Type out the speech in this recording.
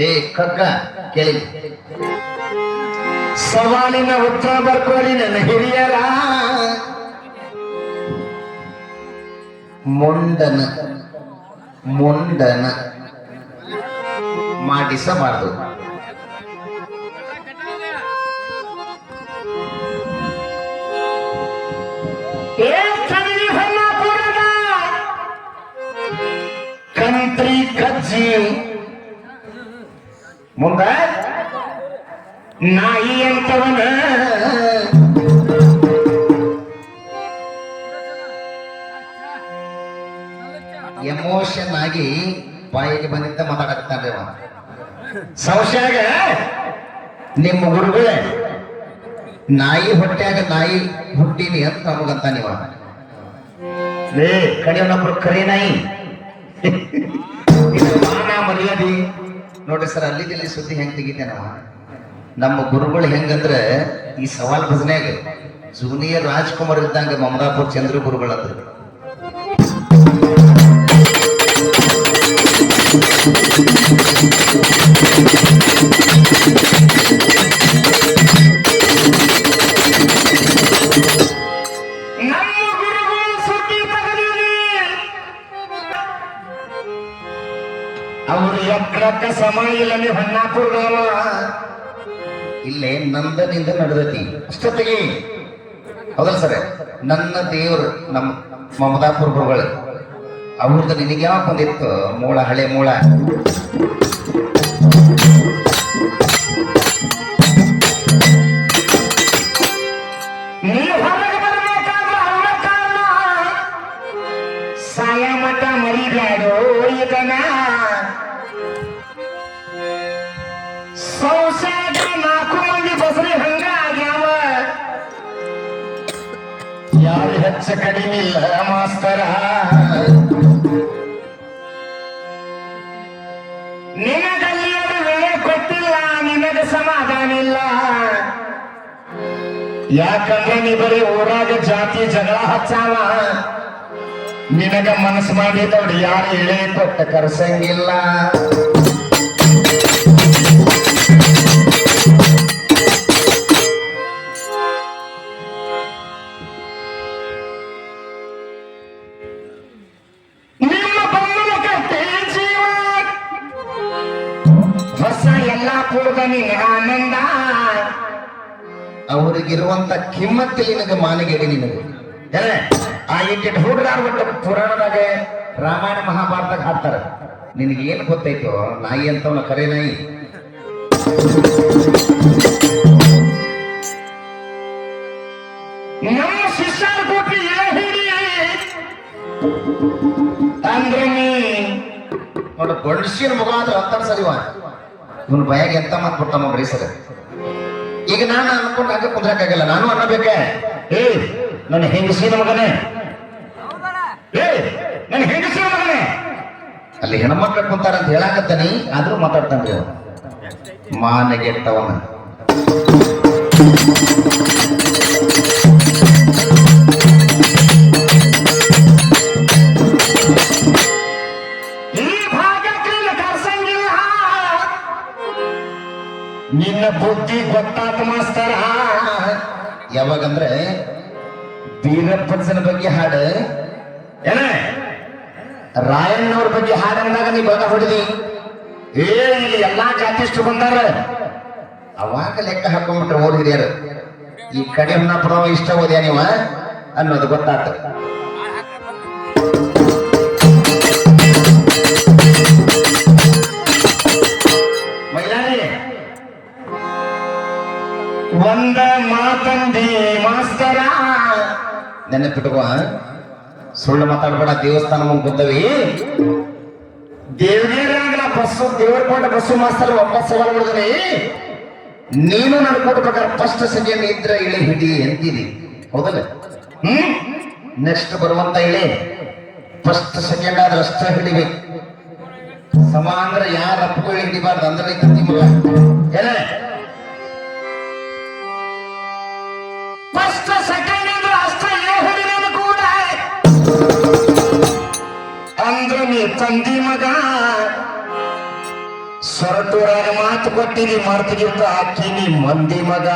ಏ ಕಗ್ಗ ಕೇಳಿ, ಸವಾಲಿನ ಉತ್ತರ ಬರ್ಕೋರಿ ನನ್ನ ಹಿರಿಯರ. ಮುಂಡನ ಮುಂಡನ ಮಾಡಿಸಬಾರದು. ಕಂತ್ರಿ ಕಜ್ಜಿ ಮುಂದ ನಾಯಿ ಅಂತವನ ಎಮೋಷನ್ ಆಗಿ ಬಾಯಿಗೆ ಬಂದಿದ್ದ ಮಾತಾಡಕತ್ತಾನ್ರಿ ಅವ. ಸಂಶಯಾಗ ನಿಮ್ಮ ಗುರುಗಳೇ ನಾಯಿ ಹೊಟ್ಟ್ಯಾಗ ನಾಯಿ ಹುಟ್ಟೀನಿ ಅಂತ ನಮಗಂತ ನೀವ ಕಡಿಯವನೊಬ್ರು ಕರಿ ನಾಯಿ ಮಾನ ಮರ್ಯಾದಿ ನೋಡ್ರಿ ಸರ್. ಅಲ್ಲಿ ಸುದ್ದಿ ಹೆಂಗ್ ತೆಗಿತೇನವ. ನಮ್ಮ ಗುರುಗಳು ಹೆಂಗಂದ್ರೆ ಈ ಸವಾಲ್ ಭಜನೆಯಾಗ ಜೂನಿಯರ್ ರಾಜ್ಕುಮಾರ್ ಇದ್ದಂಗ ಮಮದಾಪುರ್ ಚಂದ್ರ ಗುರುಗಳಂದ್ರು. ಅವರು ಎಕ್ಕಡಕ್ಕ ಸಮ ಇಲ್ಲ. ನೀವು ಹೊನ್ನಾಪುರದವ ಇಲ್ಲೇ ನಂದನಿಂದ ನಡೆದತಿ ಅಷ್ಟೊತ್ತಿಗೆ. ಹೌದಲ್ಲ ಸರ್? ನನ್ನ ದೇವರು ನಮ್ಮ ಮಮದಾಪುರ ಗುರುಗಳು ಅವ್ರದ್ದು ನಿನಗೆ ಯಾವಾಗ ಬಂದಿತ್ತು ಮೂಳ, ಹಳೆ ಮೂಳ. ನೀವು ಹೊರಗೆ ಬರ್ಬೇಕಾದ್ರೆ ಅವರ ಕಾರಣ ಸಾಯ ಮಠ ಮರಿಬ್ಯಾಡೋ ಇದನ್ನ. ಸಂಸಾರ 4 ಮಂದಿ ಬಸರಿ ಹಂಗ ಆಗ್ಯಾವ, ಯಾರು ಹೆಚ್ಚ ಕಡಿಮೆ ಇಲ್ಲ ಮಾಸ್ತರ. ನಿನಗಲ್ಲಿಯವರು ವೇಳೆ ಕೊಟ್ಟಿಲ್ಲ, ನಿನಗ ಸಮಾಧಾನ ಇಲ್ಲ. ಯಾಕಂದ್ರೆ ನೀ ಬರೀ ಊರಾಗ ಜಾತಿ ಜಗಳ ಹಚ್ಚಾವ. ನಿನಗ ಮನಸ್ಸು ಮಾಡಿದವ್ರು ಯಾರು ಎಳೆ ಕೊಟ್ಟ ಕರ್ಸಂಗಿಲ್ಲ. ಆನಂದ ಅವರಿಗಿರುವಂತ ಕಿಮ್ಮತ್ತಲ್ಲಿ ನಿನಗೆ ಮಾನಗೇಡಿ ನಿನಗೆ ಆ ಇಟ್ಟಿಟ್ಟು ಹುಡುಗಾರ್ ಬಿಟ್ಟು ಪುರಾಣದಾಗ ರಾಮಾಯಣ ಮಹಾಭಾರತದಾಗ ಹಾಡ್ತಾರ. ನಿನಗೆ ಏನು ಗೊತ್ತಾಯ್ತು? ನಾಯಿ ಅಂತವನ ಕರೆ ನಾಯಿ. ನಮ್ಮ ಶಿಷ್ಯರ ಕೊಟ್ಟು ಹಿಡಿ ಅಂದ್ರೆ ನೀ ನೋಡ ಗಂಡಸಿನ ಮಗ ಆದ್ರೆ ಅಂತಾರ ಸರಿವಾ. ಇವನು ಭಯಾಗ ಎಂತ ಮಾತು ಬಿಡ್ತಾನ ನೋಡ್ರಿ ಸರ್. ಈಗ ನಾನು ಅನ್ಕೊಂಡು ಹಾಗೆ ಕುಂದ್ರಕ್ಕಾಗಲ್ಲ, ನಾನು ಅನ್ನಬೇಕೆ. ನನ್ನ ಹೆಂಗಸಿನ ಮಗನೇ, ನನ್ನ ಹೆಂಗಸಿನ ಮಗನೇ. ಅಲ್ಲಿ ಹೆಣ್ಮಕ್ಳು ಕುಂತಾರ ಅಂತ ಹೇಳಾಕತ್ತಾನಿ, ಆದ್ರೂ ಮಾತಾಡ್ತಾನ್ರಿ ಅವ ಮಾನಗೆಟ್ಟವನ. ನಿನ್ನ ಬುದ್ಧಿ ಗೊತ್ತಾತ ಮಾಸ್ತರ. ಯಾವಾಗಂದ್ರೆ ವೀರಪ್ಪನ ಬಗ್ಗೆ ಹಾಡು, ಏನ ರಾಯಣ್ಣವ್ರ ಬಗ್ಗೆ ಹಾಡಂದಾಗ ನೀ ಬಗ ಹೊಡೆದಿ. ಇಲ್ಲಿ ಎಲ್ಲಾ ಜಾತಿಷ್ಟು ಬಂದಾರ. ಅವಾಗ ಲೆಕ್ಕ ಹಾಕೊಂಡ್ಬಿಟ್ರೆ ಓದ್ ಹಿರಿಯರು ಈ ಕಡೆ ಹೊನ್ನಾಪುರವ ಇಷ್ಟ ಓದ್ಯಾ ನೀವ ಅನ್ನೋದು ಗೊತ್ತಾತ. ಒಂದ ಮಾತಂದಿ ಮಾಸ್ತರ ನೆನಪಿಟ್ಕೋ, ಸುಳ್ಳು ಮಾತಾಡ್ಬೇಡ. ದೇವಸ್ಥಾನ ಮುಂದೆ ಬಂದವಿ, ದೇವ್ರ ಬಸ್ಸು ದೇವ್ರ ಕೊಂಡ ಬಸ್ಸು ಮಾಸ್ತರ್ ಒಬ್ಬ ಸವಾಲ್ ಮಾಡಿದ್ರಿ. ನೀನು ನಡ್ಕೊಡ ಪ್ರಕಾರ ಫಸ್ಟ್ ಸೆಕೆಂಡ್ ಇದ್ರೆ ಇಳೆ ಹಿಡಿ ಅಂತೀರಿ, ಹೌದಲ್ಲ? ನೆಕ್ಸ್ಟ್ ಬರುವಂತ ಇಳೆ ಫಸ್ಟ್ ಸೆಕೆಂಡ್ ಆದ್ರೆ ಅಷ್ಟ ಹಿಡಿಬೇಕು. ಸಮ ಅಂದ್ರೆ ಯಾರ ಅಪ್ಪಗಳು ಹಿಡಿಬಾರ್ದು ಅಂದ್ರೆ ಕತ್ತಿ ಮಗ ಏನ ಫಸ್ಟ್ ಸೆಕೆಂಡ್ ಅಂದ್ರೆ ಅಷ್ಟ ಇಳೆ ಹಿಡಿದ ಕೂಡ ಅಂದ್ರು ನೀ ತಂದಿ ಮಗ ಸೊರಟೂರಾಗ ಮಾತು ಕೊಟ್ಟಿನಿ ಮರ್ತಿಗಿರ್ತ ಹಾಕಿನಿ ಮಂದಿ ಮಗ